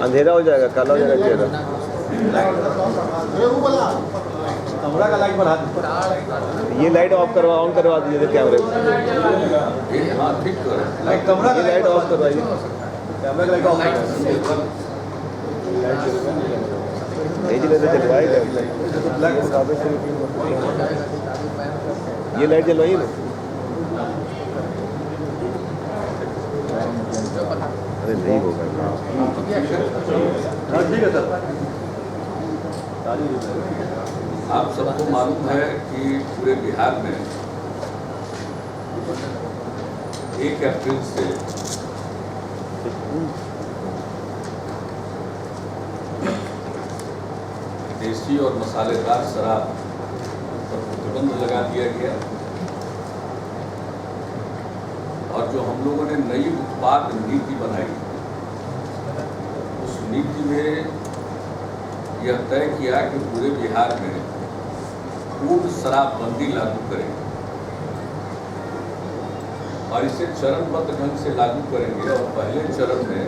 अंधेरा हो जाएगा, काला हो जाएगा चेहरा। कमरा का लाइट बढ़ा ये लाइट ऑफ करवा, ऑन करवा दीजिए कैमरे को। लाइट कमरा ये लाइट ऑफ करवाइए, कैमरा का लाइट ऑफ नहीं जले तो चलवाएगा। ये लाइट जलवाइए ना। अरे नहीं होगा, ठीक है सर। आप सबको मालूम है कि पूरे बिहार में 1 अप्रैल से देसी और मसालेदार शराब पर प्रतिबंध लगा दिया गया और जो हम लोगों ने नई उत्पाद नीति बनाई, उस नीति में यह तय किया कि पूरे बिहार में पूर्ण शराबबंदी लागू करेंगे और इसे चरणबद्ध ढंग से लागू करेंगे। और पहले चरण में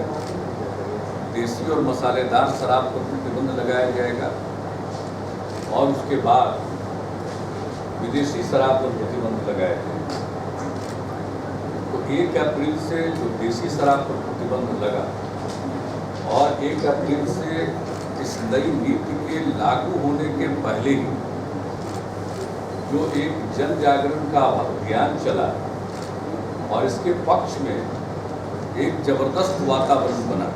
देसी और मसालेदार शराब पर प्रतिबंध लगाया जाएगा और उसके बाद विदेशी शराब पर प्रतिबंध लगाया जाएगा। तो 1 अप्रैल से जो देसी शराब पर प्रतिबंध लगा और 1 अप्रैल से इस नई नीति के लागू होने के पहले ही जो एक जन जागरण का अभियान चला और इसके पक्ष में एक जबरदस्त वातावरण बना,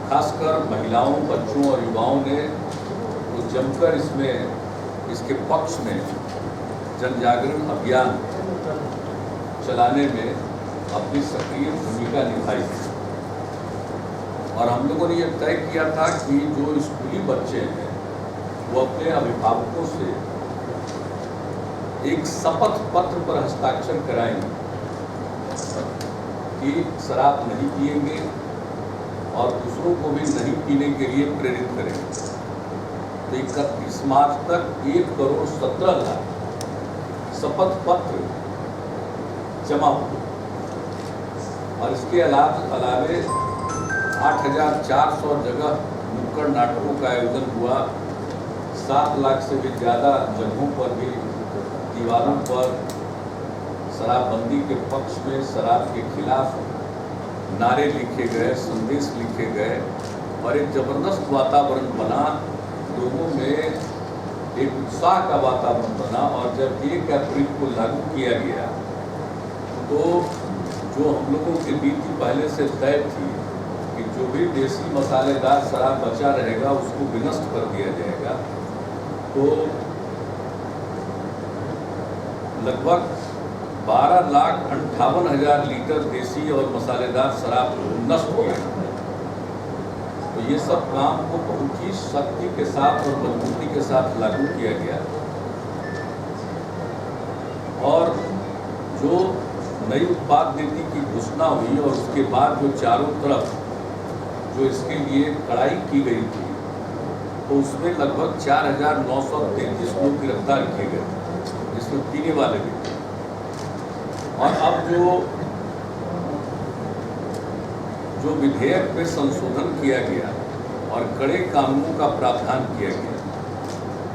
खासकर महिलाओं, बच्चों और युवाओं ने तो जमकर इसके पक्ष में जन जागरण अभियान चलाने में अपनी सक्रिय भूमिका निभाई। और हम लोगों ने यह तय किया था कि जो स्कूली बच्चे हैं वो अपने अभिभावकों से एक शपथ पत्र पर हस्ताक्षर कराएंगे कि शराब नहीं पिएंगे और दूसरों को भी नहीं पीने के लिए प्रेरित करेंगे। तो 31 मार्च तक 1,17,00,000 शपथ पत्र जमा हुए और इसके अलावे 8,400 जगह नुक्कड़ नाटकों का आयोजन हुआ। 7 लाख से भी ज़्यादा जगहों पर भी दीवारों पर शराबबंदी के पक्ष में, शराब के खिलाफ नारे लिखे गए, संदेश लिखे गए और एक जबरदस्त वातावरण बना। लोगों में एक उत्साह का वातावरण बना और जब 1 अप्रैल को लागू किया गया तो जो हम लोगों की नीति पहले से तय थी कि जो भी देसी मसालेदार शराब बचा रहेगा उसको विनष्ट कर दिया जाएगा, तो लगभग 12,58,000 लीटर देसी और मसालेदार शराब नष्ट किया। तो ये सब काम को बहुत ही शक्ति के साथ और मजबूती के साथ लागू किया गया और जो नई उत्पाद नीति की घोषणा हुई और उसके बाद जो चारों तरफ जो इसके लिए कड़ाई की गई थी, तो उसमें लगभग 4,933 लोग गिरफ्तार किए गए, जिसमें पीने वाले भी थे। और अब जो विधेयक में संशोधन किया गया और कड़े कानूनों का प्रावधान किया गया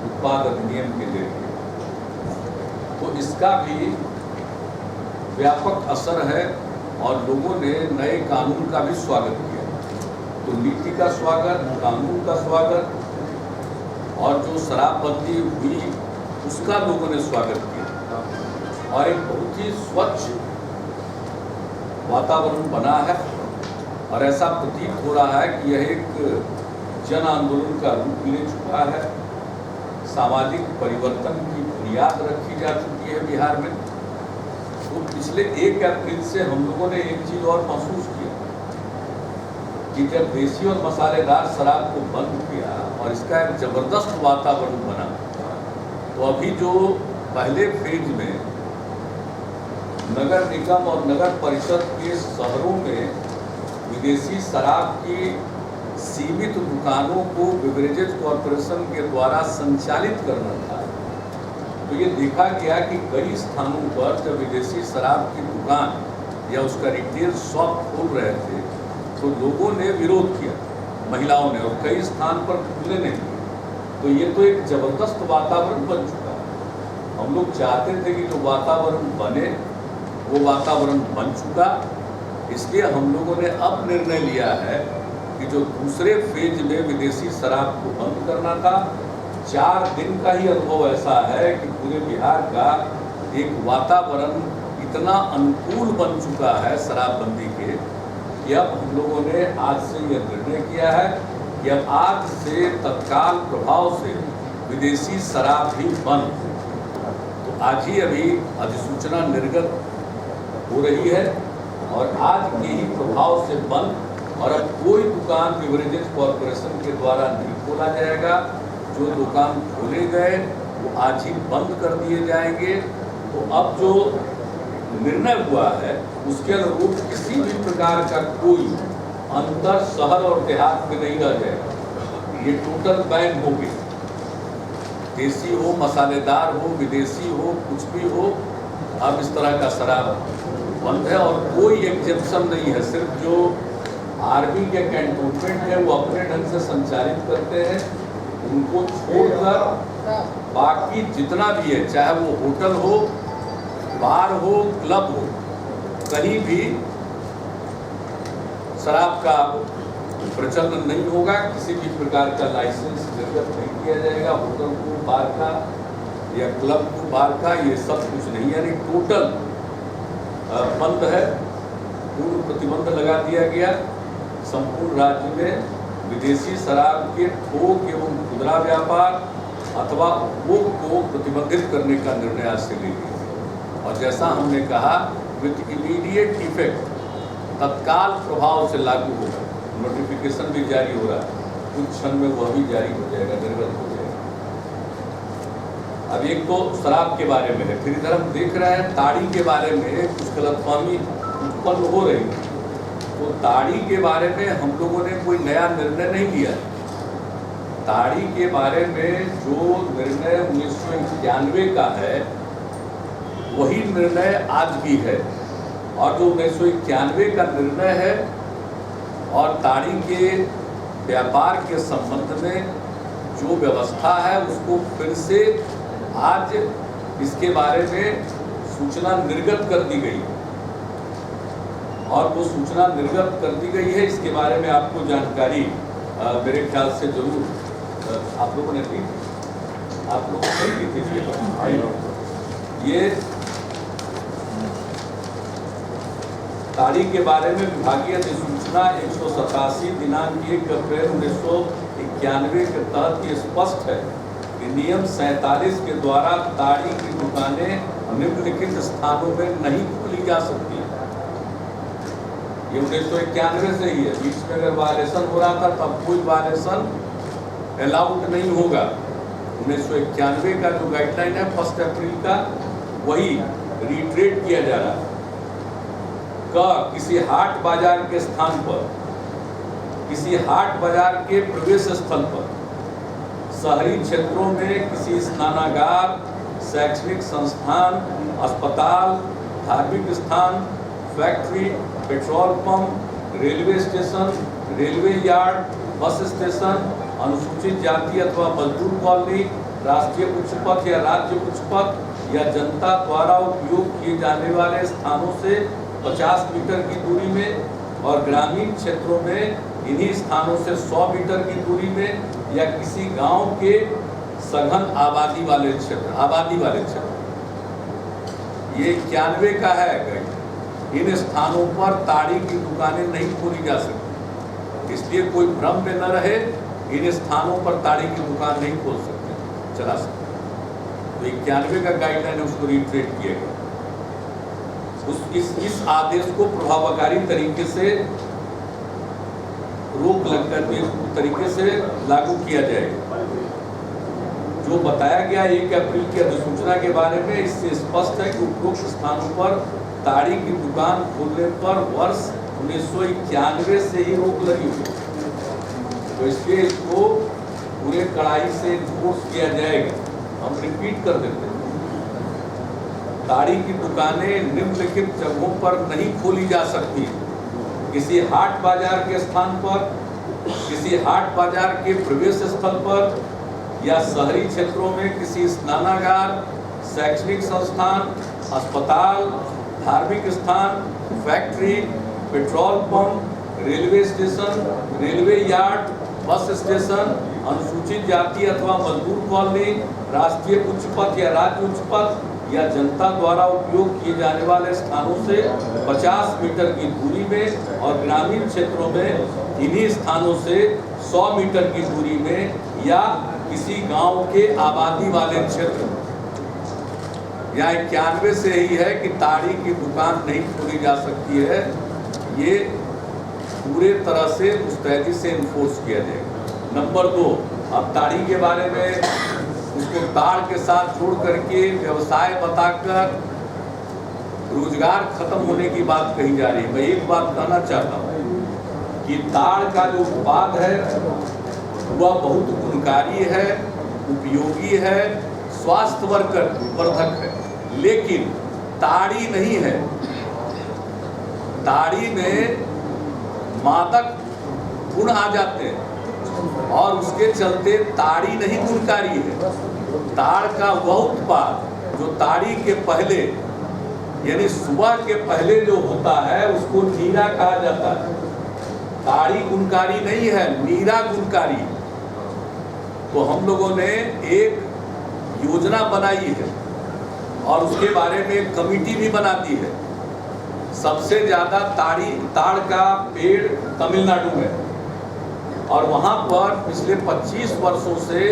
उत्पाद अधिनियम के जरिए, तो इसका भी व्यापक असर है और लोगों ने नए कानून का भी स्वागत किया। तो नीति का स्वागत, कानून का स्वागत और जो शराबबंदी हुई उसका लोगों ने स्वागत किया और एक बहुत ही स्वच्छ वातावरण बना है और ऐसा प्रतीत हो रहा है कि यह एक जन आंदोलन का रूप ले चुका है। सामाजिक परिवर्तन की बुनियाद रखी जा चुकी है बिहार में तो पिछले 1 अप्रैल से हम लोगों ने एक चीज़ और महसूस किया कि जब देसी और मसालेदार शराब को बंद किया और इसका एक ज़बरदस्त वातावरण बना, तो अभी जो पहले फेज में नगर निगम और नगर परिषद के शहरों में विदेशी शराब की सीमित दुकानों को बिवरेजेस कॉरपोरेशन के द्वारा संचालित करना था, तो ये देखा गया कि कई स्थानों पर जब विदेशी शराब की दुकान या उसका रिटेल शॉप खोल रहे थे तो लोगों ने विरोध किया, महिलाओं ने, और कई स्थान पर खुले नहीं। तो ये तो एक ज़बरदस्त वातावरण बन चुका है। हम लोग चाहते थे कि जो वातावरण बने वो वातावरण बन चुका, इसलिए हम लोगों ने अब निर्णय लिया है कि जो दूसरे फेज में विदेशी शराब को बंद करना था, 4 दिन का ही अनुभव ऐसा है कि पूरे बिहार का एक वातावरण इतना अनुकूल बन चुका है शराबबंदी के कि अब हम लोगों ने आज से यह निर्णय किया है कि अब आज से तत्काल प्रभाव से विदेशी शराब भी बंद। तो आज ही अभी अधिसूचना निर्गत हो रही है और आज के ही प्रभाव से बंद, और अब कोई दुकान बिवरेजेस कॉरपोरेशन के द्वारा नहीं खोला जाएगा। जो दुकान खोले गए वो आज ही बंद कर दिए जाएंगे। तो अब जो निर्णय हुआ है उसके अनुरूप किसी भी प्रकार का कोई अंतर शहर और देहात में नहीं रह जाएगा। ये टोटल बैन हो गई, देसी हो, मसालेदार हो, विदेशी हो, कुछ भी हो, अब इस तरह का शराब बंद है और कोई एग्जेप्शन नहीं है। सिर्फ जो आर्मी के कैंटोनमेंट है वो अपने ढंग से संचालित करते हैं, उनको छोड़कर बाकी जितना भी है, चाहे वो होटल हो, बार हो, क्लब हो, कहीं भी शराब का प्रचलन नहीं होगा। किसी भी प्रकार का लाइसेंस निर्गत नहीं किया जाएगा होटल को, बार का या क्लब को, बार का, ये सब कुछ नहीं, यानी टोटल बंद है। पूर्ण प्रतिबंध लगा दिया गया संपूर्ण राज्य में विदेशी शराब के थोक एवं खुदरा व्यापार अथवा उपभोग को प्रतिबंधित करने का निर्णय आज से ले लिया। और जैसा हमने कहा, विथ इमीडिएट इफेक्ट, तत्काल प्रभाव से लागू होगा। नोटिफिकेशन भी जारी हो रहा है, कुछ क्षण में वह भी जारी हो जाएगा, निर्गत हो जाएगा। अब एक तो शराब के बारे में है, फिर इधर हम देख रहे हैं ताड़ी के बारे में कुछ गलतफहमी उत्पन्न हो रही है। तो ताड़ी के बारे में हम लोगों ने कोई नया निर्णय नहीं लिया। ताड़ी के बारे में जो निर्णय 1991 का है वही निर्णय आज भी है, और जो 1991 का निर्णय है और ताड़ी के व्यापार के संबंध में जो व्यवस्था है उसको फिर से आज इसके बारे में सूचना निर्गत कर दी गई है। और वो सूचना निर्गत कर दी गई है, इसके बारे में आपको जानकारी मेरे ख्याल से जरूर आप लोगों ने दी, आप लोगों ने दी थी। ये ताड़ी के बारे में विभागीय अधिसूचना 187 दिनांक 1 अप्रैल 1991 के तहत ये स्पष्ट है कि नियम 47 के द्वारा ताड़ी की दुकानें निम्नलिखित स्थानों में नहीं खोली जा सकती। ये 1991 से ही है, बीच में अगर वायलेशन हो रहा था तब कोई वायलेशन अलाउड नहीं होगा। 1991 का जो गाइडलाइन है 1 अप्रैल का, वही रिट्रेट किया जा रहा है। किसी हाट बाजार के स्थान पर, किसी हाट बाजार के प्रवेश स्थल पर, शहरी क्षेत्रों में किसी स्नानागार, शैक्षणिक संस्थान, अस्पताल, धार्मिक स्थान, factory, petrol pump, railway station, railway yard, bus station, अनुसूचित जाति अथवा मजदूर कॉलोनी, राष्ट्रीय उच्च पथ या राज्य उच्च पथ या जनता द्वारा उपयोग किए जाने वाले स्थानों से 50 मीटर की दूरी में, और ग्रामीण क्षेत्रों में इन्हीं स्थानों से 100 मीटर की दूरी में, या किसी गांव के सघन आबादी वाले क्षेत्र। ये 91 का है। इन स्थानों पर ताड़ी की दुकानें नहीं खोली जा सकती, इसलिए कोई भ्रम में न रहे। इन स्थानों पर ताड़ी की दुकान नहीं खोल सकते, चला सकते। तो 91 का गाइडलाइन है, उसको रिट्रेट किया गया। इस आदेश को प्रभावकारी तरीके से रोक लगकर तरीके से लागू किया जाएगा। जो बताया गया 1 अप्रैल की अधिसूचना के बारे में, इससे स्पष्ट है कि उपरोक्त स्थानों पर ताड़ी की दुकान खोलने पर वर्ष 1991 से ही रोक लगी हुई, तो इसलिए इसको पूरे कड़ाई से इन्फोर्स किया जाएगा। हम रिपीट कर देते हैं, ताड़ी की दुकानें निम्नलिखित जगहों पर नहीं खोली जा सकती। किसी हाट बाजार के स्थान पर, किसी हाट बाजार के प्रवेश स्थल पर, या शहरी क्षेत्रों में किसी स्नानागार, शैक्षणिक संस्थान, अस्पताल, धार्मिक स्थान, factory, petrol pump, railway station, railway yard, bus station, अनुसूचित जाति अथवा मजदूर कॉलोनी, राष्ट्रीय उच्च पथ या राज्य उच्च पथ, या जनता द्वारा उपयोग किए जाने वाले स्थानों से 50 मीटर की दूरी में, और ग्रामीण क्षेत्रों में इन्हीं स्थानों से 100 मीटर की दूरी में, या किसी गांव के आबादी वाले क्षेत्र में। यहाँ 91 से ही है कि ताड़ी की दुकान नहीं खोली जा सकती है। ये पूरे तरह से मुस्तैदी से इन्फोर्स किया जाएगा। नंबर 2, अब ताड़ी के बारे में उसको ताड़ के साथ जोड़ करके व्यवसाय बताकर रोजगार खत्म होने की बात कही जा रही है। मैं एक बात कहना चाहता हूँ कि ताड़ का जो उत्पाद है वह बहुत गुणकारी है, उपयोगी है, स्वास्थ्यवर्धक है, लेकिन ताड़ी नहीं है। ताड़ी में मादक गुण आ जाते हैं और उसके चलते ताड़ी नहीं गुणकारी है। ताड़ का वह उत्पाद जो ताड़ी के पहले, यानी सुबह के पहले जो होता है, उसको नीरा कहा जाता है। ताड़ी गुणकारी नहीं है, नीरा गुणकारी। तो हम लोगों ने एक योजना बनाई है और उसके बारे में एक कमेटी भी बना दी है। सबसे ज़्यादा ताड़ का पेड़ तमिलनाडु में, और वहाँ पर पिछले 25 वर्षों से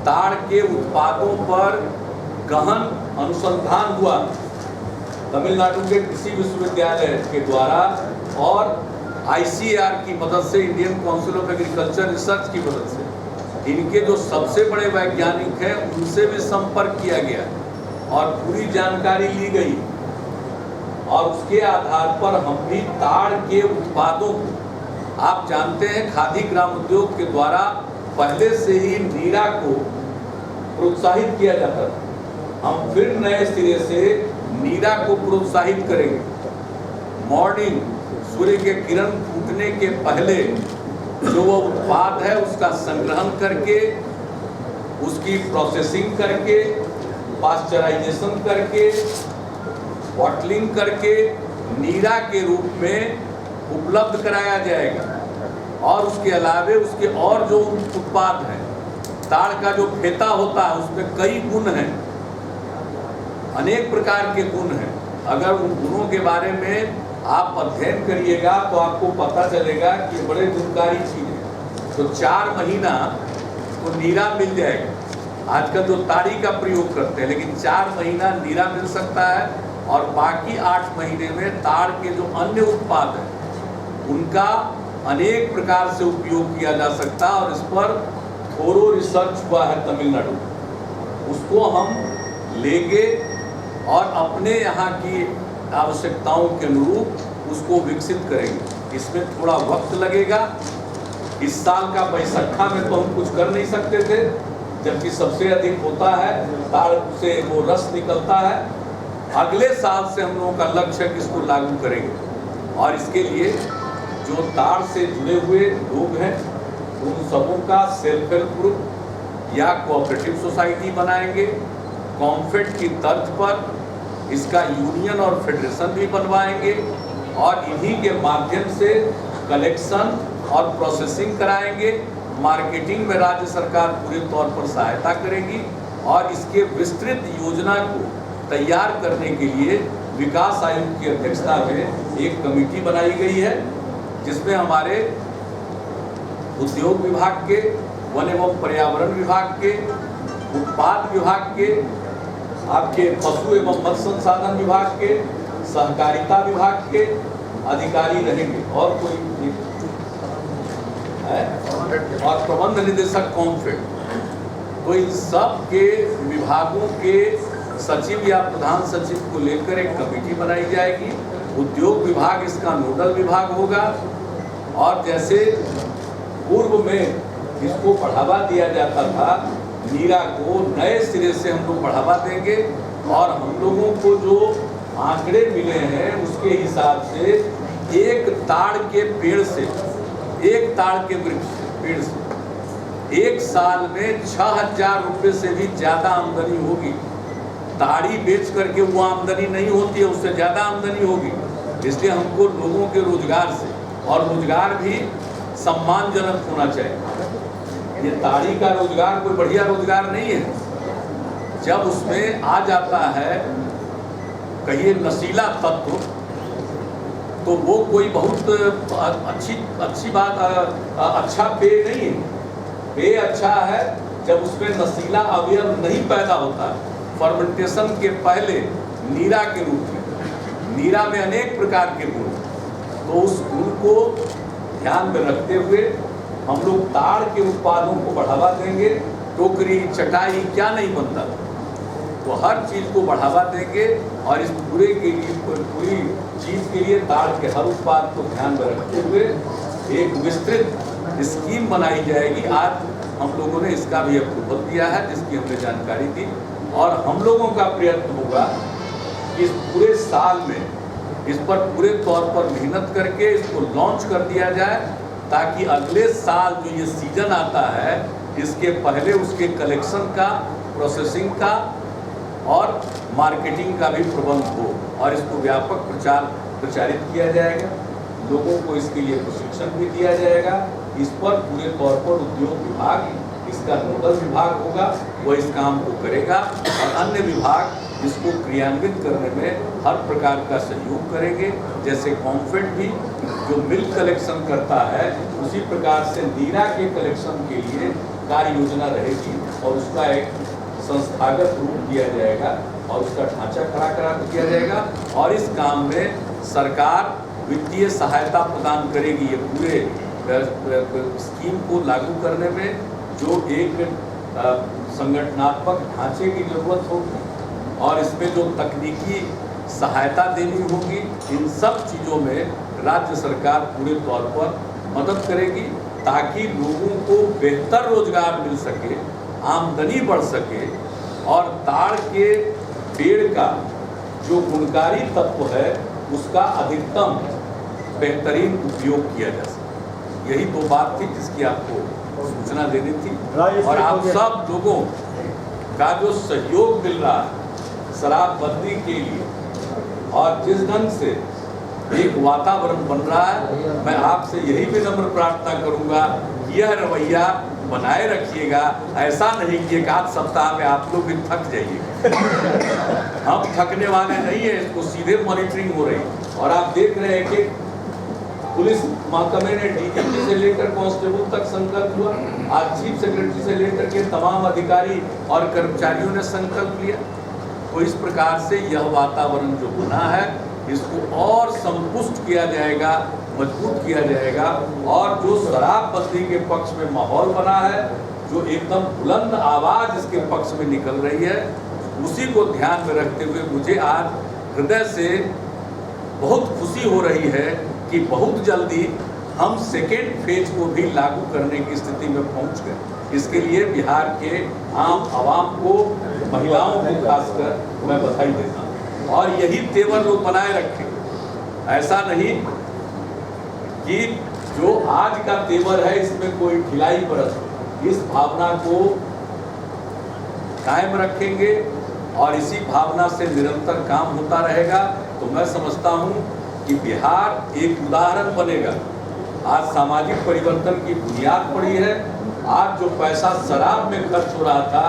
ताड़ के उत्पादों पर गहन अनुसंधान हुआ तमिलनाडु के कृषि विश्वविद्यालय के द्वारा और ICAR की मदद से, Indian council of agriculture research की मदद से। इनके जो सबसे बड़े वैज्ञानिक हैं उनसे भी संपर्क किया गया और पूरी जानकारी ली गई, और उसके आधार पर हम भी ताड़ के उत्पादों को, आप जानते हैं खादी ग्राम उद्योग के द्वारा पहले से ही नीरा को प्रोत्साहित किया जाता था। हम फिर नए सिरे से नीरा को प्रोत्साहित करेंगे। मॉर्निंग सूर्य के किरण फूटने के पहले जो वो उत्पाद है उसका संग्रहण करके, उसकी प्रोसेसिंग करके, पास्चराइजेशन करके, बॉटलिंग करके नीरा के रूप में उपलब्ध कराया जाएगा। और उसके अलावे उसके और जो उत्पाद हैं, ताड़ का जो फेता होता है उसमें कई गुण हैं, अनेक प्रकार के गुण हैं। अगर उन गुणों के बारे में आप अध्ययन करिएगा तो आपको पता चलेगा कि बड़े गुणकारी चीज़ है। तो 4 महीना तो नीरा मिल जाएगा। आजकल जो ताड़ी का प्रयोग करते हैं, लेकिन 4 महीना नीरा मिल सकता है, और बाकी 8 महीने में ताड़ के जो अन्य उत्पाद हैं उनका अनेक प्रकार से उपयोग किया जा सकता है। और इस पर थोरो रिसर्च हुआ है तमिलनाडु, उसको हम लेंगे और अपने यहाँ की आवश्यकताओं के अनुरूप उसको विकसित करेंगे। इसमें थोड़ा वक्त लगेगा। इस साल का बैसखा में तो हम कुछ कर नहीं सकते थे, जबकि सबसे अधिक होता है ताड़ से वो रस निकलता है। अगले साल से हम लोगों का लक्ष्य है कि इसको लागू करेंगे, और इसके लिए जो ताड़ से जुड़े हुए लोग हैं उन सबों का सेल्फ हेल्प ग्रुप या कोऑपरेटिव सोसाइटी बनाएंगे। कॉम्फेड की तर्ज पर इसका यूनियन और फेडरेशन भी बनवाएंगे, और इन्हीं के माध्यम से कलेक्शन और प्रोसेसिंग कराएंगे। मार्केटिंग में राज्य सरकार पूरे तौर पर सहायता करेगी, और इसके विस्तृत योजना को तैयार करने के लिए विकास आयोग की अध्यक्षता में एक कमेटी बनाई गई है, जिसमें हमारे उद्योग विभाग के, वन एवं पर्यावरण विभाग के, उत्पाद विभाग के, आपके पशु एवं मत्स्य संसाधन विभाग के, सहकारिता विभाग के अधिकारी रहेंगे और कोई है, और प्रबंध निदेशक कॉम्फेड। तो इन सब के विभागों के सचिव या प्रधान सचिव को लेकर एक कमेटी बनाई जाएगी। उद्योग विभाग इसका नोडल विभाग होगा। और जैसे पूर्व में इसको बढ़ावा दिया जाता था, नीरा को नए सिरे से हम लोग बढ़ावा देंगे। और हम लोगों को जो आंकड़े मिले हैं उसके हिसाब से एक ताड़ के पेड़ से, एक ताड़ के वृक्ष पेड़ से एक साल में 6,000 रुपये से भी ज़्यादा आमदनी होगी। ताड़ी बेच करके वो आमदनी नहीं होती है, उससे ज़्यादा आमदनी होगी। इसलिए हमको लोगों के रोजगार से, और रोजगार भी सम्मानजनक होना चाहिए। ये ताड़ी का रोजगार कोई बढ़िया रोजगार नहीं है। जब उसमें आ जाता है कहिए नशीला तत्व, तो वो कोई बहुत अच्छी बात, अच्छा पेय नहीं है। पेय अच्छा है जब उसमें नशीला अवयव नहीं पैदा होता। फर्मेंटेशन के पहले नीरा के रूप में, नीरा में अनेक प्रकार के गुण, तो उस गुण को ध्यान में रखते हुए हम लोग ताड़ के उत्पादों को बढ़ावा देंगे। टोकरी, चटाई क्या नहीं बनता, तो हर चीज़ को बढ़ावा देंगे। और इस पूरे के लिए, पूरी चीज़ के लिए ताड़ के हर उत्पाद को ध्यान में रखते हुए एक विस्तृत स्कीम बनाई जाएगी। आज हम लोगों ने इसका भी अप्रूवल दिया है, जिसकी हमने जानकारी दी। और हम लोगों का प्रयत्न होगा कि इस पूरे साल में इस पर पूरे तौर पर मेहनत करके इसको लॉन्च कर दिया जाए, ताकि अगले साल जो ये सीजन आता है इसके पहले उसके कलेक्शन का, प्रोसेसिंग का और मार्केटिंग का भी प्रबंध हो। और इसको व्यापक प्रचारित किया जाएगा। लोगों को इसके लिए प्रशिक्षण भी दिया जाएगा। इस पर पूरे तौर पर उद्योग विभाग इसका नोडल विभाग होगा, वो इस काम को करेगा। और अन्य विभाग इसको क्रियान्वित करने में हर प्रकार का सहयोग करेंगे। जैसे कॉम्फेड भी जो मिल्क कलेक्शन करता है, उसी प्रकार से नीरा के कलेक्शन के लिए कार्य योजना रहेगी और उसका एक संस्थागत रूप दिया जाएगा और उसका ढांचा खड़ा करा दिया जाएगा। और इस काम में सरकार वित्तीय सहायता प्रदान करेगी। ये पूरे स्कीम को लागू करने में जो एक संगठनात्मक ढांचे की जरूरत होगी और इसमें जो तकनीकी सहायता देनी होगी, इन सब चीज़ों में राज्य सरकार पूरे तौर पर मदद करेगी, ताकि लोगों को बेहतर रोजगार मिल सके, आमदनी बढ़ सके और ताड़ के पेड़ का जो गुणकारी तत्व है उसका अधिकतम बेहतरीन उपयोग किया जा सके। यही तो बात थी जिसकी आपको सूचना देनी थी। और आप सब लोगों का जो सहयोग मिल रहा है शराबबंदी के लिए, और जिस ढंग से एक वातावरण बन रहा है, मैं आपसे यही विनम्र प्रार्थना करूंगा, यह रवैया बनाए रखिएगा। ऐसा नहीं कि एक आध सप्ताह में आप लोग भी थक जाइएगा। हम थकने वाले नहीं है, इसको सीधे मॉनिटरिंग हो रही। और आप देख रहे हैं कि पुलिस महकमे ने डीजीपी से लेकर कांस्टेबल तक संकल्प हुआ। आज चीफ सेक्रेटरी से लेकर के तमाम अधिकारी और कर्मचारियों ने संकल्प लिया। तो इस प्रकार से यह वातावरण जो बना है इसको और संपुष्ट किया जाएगा, मजबूत किया जाएगा। और जो शराबबंदी के पक्ष में माहौल बना है, जो एकदम बुलंद आवाज़ इसके पक्ष में निकल रही है, उसी को ध्यान में रखते हुए मुझे आज हृदय से बहुत खुशी हो रही है कि बहुत जल्दी हम सेकेंड फेज को भी लागू करने की स्थिति में पहुंच गए। इसके लिए बिहार के आम आवाम को, महिलाओं को खासकर मैं बधाई देता हूँ। और यही तेवर लोग बनाए रखें। ऐसा नहीं कि जो आज का तेवर है इसमें कोई ढिलाई बरत, इस भावना को कायम रखेंगे और इसी भावना से निरंतर काम होता रहेगा। तो मैं समझता हूँ कि बिहार एक उदाहरण बनेगा। आज सामाजिक परिवर्तन की बुनियाद पड़ी है। आज जो पैसा शराब में खर्च हो रहा था,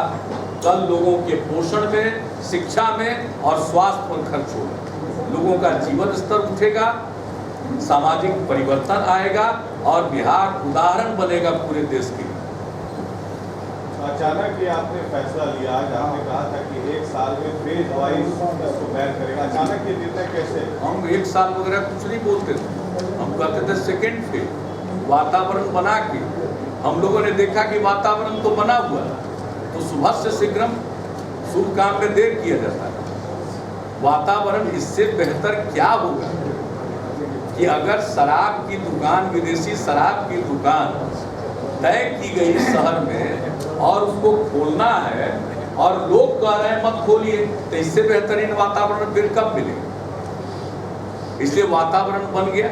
कल लोगों के पोषण में, शिक्षा में और स्वास्थ्य पर खर्च होगा। लोगों का जीवन स्तर उठेगा, सामाजिक परिवर्तन आएगा और बिहार उदाहरण बनेगा पूरे देश के लिए। अचानक ये आपने फैसला लिया, आज आपने कहा था कि 1 साल में फेज वाइज इसको बैन करेगा, अचानक ये निर्णय कैसे? हम 1 साल वगैरह कुछ नहीं बोलते थे, हम कहते थे सेकेंड फेज। वातावरण बना के हम लोगों ने देखा कि वातावरण तो बना हुआ है, तो सुबह से शीघ्रम शुभ काम में देर किया जाता है। वातावरण इससे बेहतर क्या होगा कि अगर शराब की दुकान, विदेशी शराब की दुकान तय की गई शहर में और उसको खोलना है और लोग कह रहे हैं मत खोलिए, तो इससे बेहतरीन वातावरण फिर कब मिलेगा? इसलिए वातावरण बन गया,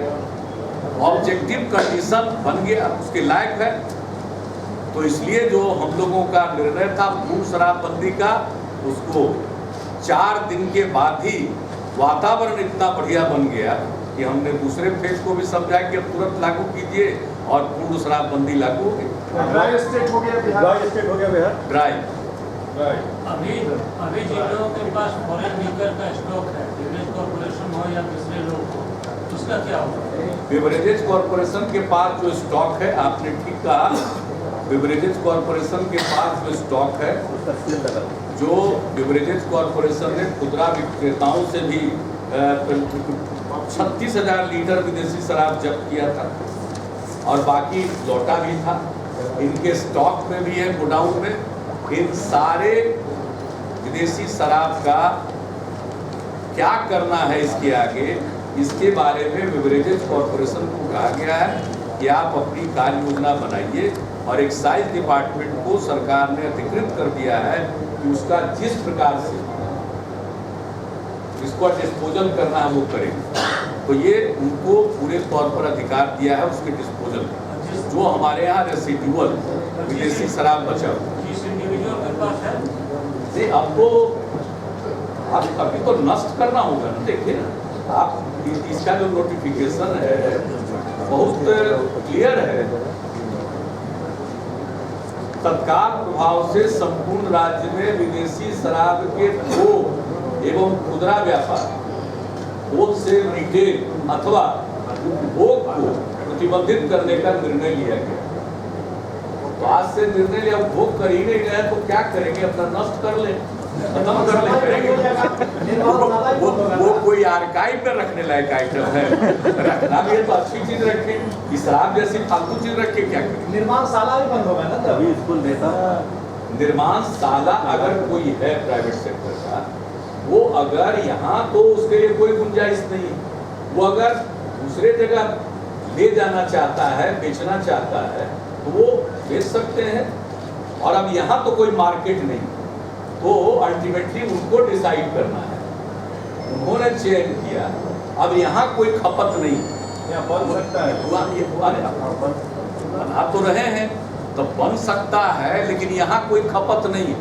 ऑब्जेक्टिव कंडीशन बन गया, उसके लायक है। तो इसलिए जो हम लोगों का निर्णय था पूर्ण शराबबंदी का, उसको 4 दिन के बाद ही वातावरण इतना बढ़िया बन गया कि हमने दूसरे फेज को भी समझाया कि अब तुरंत लागू कीजिए और पूर्ण शराबबंदी लागू हो गई। ड्राई स्टेट हो गया बिहार, ड्राई स्टेट हो गया बिहार, ड्राई। अभी जिन लोगों के पास फॉरेन लीकर का स्टॉक है, बेवरेज कॉर्पोरेशन हो या दूसरे लोग हो, उसका क्या होगा? बेवरेजेज कॉर्पोरेशन के पास जो स्टॉक है, आपने ठीक कहा, बेवरेजेज कॉर्पोरेशन के पास जो स्टॉक है, जो बेवरेजेज कॉर्पोरेशन ने खुदरा विक्रेताओं से भी 36,000 लीटर विदेशी शराब जब्त किया था और बाकी लौटा भी था, इनके स्टॉक में भी है, गोडाउन में। इन सारे विदेशी शराब का क्या करना है इसके आगे, इसके बारे में बेवरेजेज कॉर्पोरेशन को कहा गया है कि आप अपनी कार्य योजना बनाइए और एक्साइज डिपार्टमेंट को सरकार ने अधिकृत कर दिया है कि उसका जिस प्रकार से इसको डिस्पोजल करना है वो करेंगे। तो ये उनको पूरे तौर पर अधिकार दिया है उसके डिस्पोजल का, जो हमारे यहाँ रेसिडुअल विदेशी शराब बचा हुआ जिस इंडिविजुअल के पास है, नहीं, अब तो अभी तो नष्ट करना होगा ना। देखिए ना आप, इसका जो नोटिफिकेशन है बहुत क्लियर है, तत्काल प्रभाव से संपूर्ण राज्य में विदेशी शराब के थोक एवं खुदरा व्यापार, होलसेल, रिटेल अथवा उपभोग को प्रतिबंधित करने का निर्णय लिया गया। तो आज से निर्णय लिया, उपभोग कर ही नहीं रहे तो क्या करेंगे? अपना नष्ट कर ले, खत्म कर ले, करेंगे। वो कोई आर्काइव में रखने लायक आइटम है, रखना भी है तो अच्छी चीज रखें, कि शराब जैसी फालतू चीज रख के क्या करें? निर्माणशाला भी बंद होगा ना तभी स्कूल नेता। निर्माणशाला अगर कोई है प्राइवेट सेक्टर का, वो अगर यहाँ तो उसके लिए कोई गुंजाइश नहीं है, वो अगर दूसरे जगह ले जाना चाहता है, बेचना चाहता है तो वो बेच सकते हैं। और अब यहाँ तो कोई मार्केट नहीं, तो अल्टीमेटली उनको डिसाइड करना है, उन्होंने चयन किया। अब यहाँ कोई खपत नहीं, यहाँ बन सकता है, बना तो रहे हैं तो बन सकता है, लेकिन यहाँ कोई खपत नहीं है,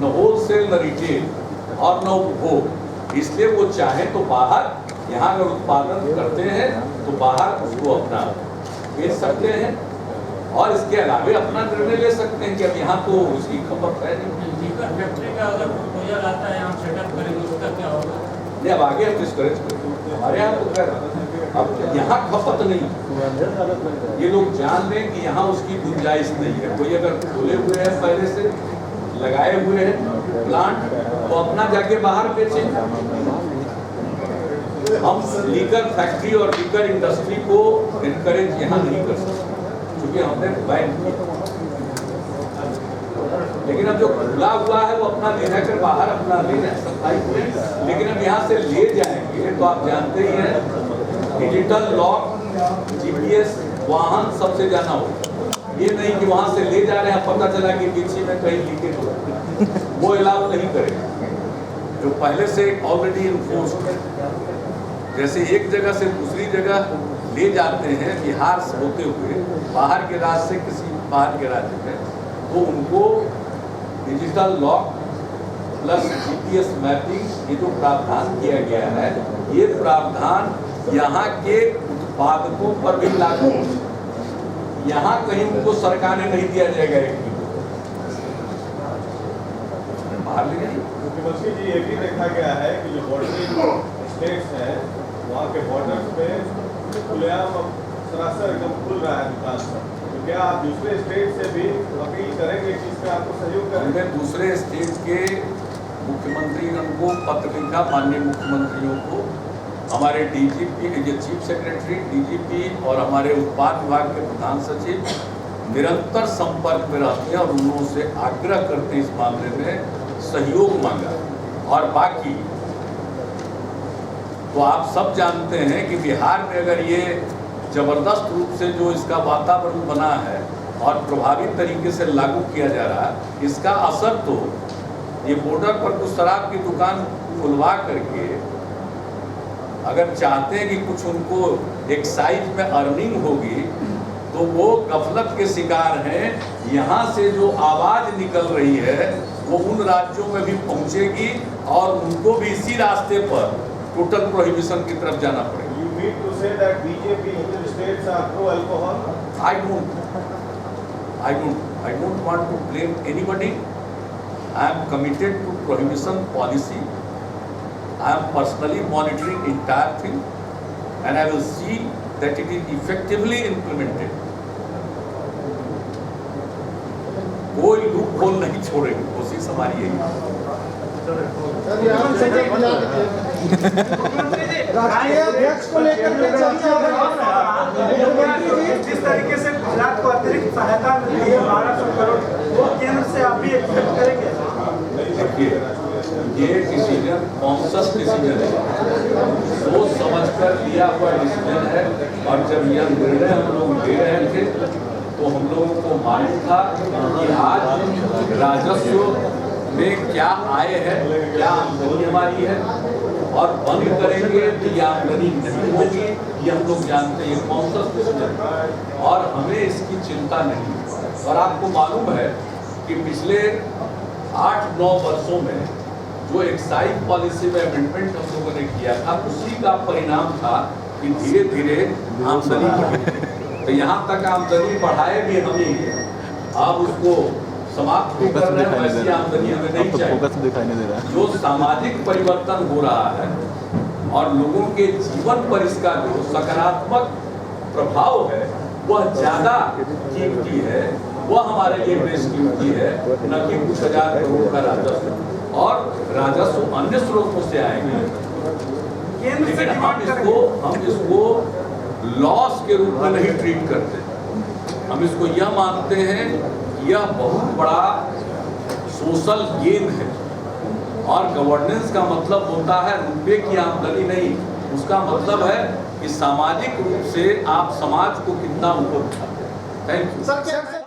न होलसेल न रिटेल और न उपभोग। इसलिए वो चाहे तो बाहर, यहाँ अगर उत्पादन करते हैं तो बाहर उसको अपना बेच सकते हैं और इसके अलावा अपना निर्णय ले सकते हैं कि अब यहाँ तो उसकी खपत है नहीं। लीकर फैक्ट्री का अगर प्रपोजल आता है, हम सेटअप करेंगे, उसका क्या होगा? नहीं, अब आगे हम डिस्करेज करेंगे। हमारे यहाँ तो खैर अब यहाँ खपत नहीं, ये लोग जान लें कि यहाँ उसकी गुंजाइश नहीं है। कोई अगर खोले हुए हैं, पहले से लगाए हुए हैं प्लांट, तो अपना जाके बाहर बेचें। हम लीकर फैक्ट्री और लीकर इंडस्ट्री को इनकरेज यहाँ नहीं कर सकते क्योंकि हमने बैन किया। लेकिन अब जो खुला हुआ है वो अपना ले जाकर बाहर अपना ले जाए सप्लाई करें। लेकिन अब यहाँ से ले जाएंगे तो आप जानते ही हैं डिजिटल लॉक, GPS वाहन सबसे जाना होगा। ये नहीं कि वहाँ से ले जा रहे हैं, पता चला कि पीछे में कहीं लीकेज हो, वो अलाउ नहीं करेगा। जो पहले से ऑलरेडी इन्फोर्स्ड है, जैसे एक जगह से दूसरी जगह ले जाते हैं बिहार से होते हुए बाहर के राज्य से किसी बाहर के राज्य में, तो उनको digital lock plus GPS mapping, ये जो प्रावधान किया गया है, ये प्रावधान यहाँ के उत्पादकों पर भी लागू होगा। यहाँ कहीं उनको सरकार ने नहीं दिया जाएगा एक बाहर ले जाइए। मुख्यमंत्री जी, ये भी देखा गया है कि जो बॉर्डरिंग स्टेट्स हैं वहाँ के बॉर्डर्स पे खुलेआम सरासर एकदम खुल रहा है दुकान पर, क्या आप दूसरे स्टेट से भी अपील करेंगे कि इसमें आपको सहयोग करें? हमने दूसरे स्टेट के मुख्यमंत्रियों को पत्र लिखा, माननीय मुख्यमंत्रियों को, हमारे डीजीपी, चीफ सेक्रेटरी, डीजीपी और हमारे उत्पाद विभाग के प्रधान सचिव निरंतर संपर्क में रहते हैं और उन्होंने से आग्रह करते इस मामले में सहयोग मांगा। और बाकी तो आप सब जानते हैं कि बिहार में अगर ये जबरदस्त रूप से जो इसका वातावरण बना है और प्रभावी तरीके से लागू किया जा रहा है, इसका असर तो ये बॉर्डर पर कुछ शराब की दुकान खुलवा करके अगर चाहते हैं कि कुछ उनको एक्साइज में अर्निंग होगी, तो वो गफलत के शिकार हैं। यहाँ से जो आवाज़ निकल रही है वो उन राज्यों में भी पहुँचेगी और उनको भी इसी रास्ते पर टोटल प्रोहिबिशन की तरफ जाना पड़ेगा। You mean to say that BJP in the states are pro alcohol? I don't want to blame anybody. I am committed to prohibition policy. I am personally monitoring entire thing and I will see that it is effectively implemented. कोई loop hole नहीं छोड़ेंगे, कोशिश हमारी यही है। राष्ट्रीय अध्यक्ष को लेकर के जिस तरीके से गुजरात को अतिरिक्त सहायता मिल रही है 1200 करोड़, वो केंद्र से आप भी एक्सपेक्ट करेंगे? देखिए, ये डिसीजन कॉन्शस डिसीजन है, सोच समझकर लिया हुआ डिसीजन है। और जब यह निर्णय हम लोग ले रहे थे तो हम लोगों को मालूम था कि आज राजस्व में क्या आय है, क्या आमदनी हमारी है, और बंद करेंगे तो ये आमदनी नहीं होगी, ये हम लोग जानते हैं। ये कॉन्शस डिसीजन है और हमें इसकी चिंता नहीं। और आपको मालूम है कि पिछले 8-9 वर्षों में जो एक्साइज पॉलिसी में अमेंडमेंट हम लोगों ने किया था, उसी का परिणाम था कि धीरे धीरे आमदनी बढ़ी। तो यहाँ तक आमदनी बढ़ाए भी हम ही, अब उसको समाप्त भी कर रहे हैं, वैसी आमदनी हमें नहीं चाहिए। जो सामाजिक परिवर्तन हो रहा है और लोगों के जीवन पर इसका जो सकारात्मक प्रभाव है वह ज़्यादा कीमती है, वह हमारे लिए बेस्ट कीमती है, न कि कुछ हजार करोड़ का राजस्व। और राजस्व अन्य स्रोतों से आएंगे, लेकिन हम इसको लॉस के रूप में नहीं ट्रीट करते। हम इसको यह मानते हैं कि यह बहुत बड़ा सोशल गेन है। और गवर्नेंस का मतलब होता है रुपये की आमदनी नहीं, उसका मतलब है कि सामाजिक रूप से आप समाज को कितना ऊपर उठाते हैं। Thank you.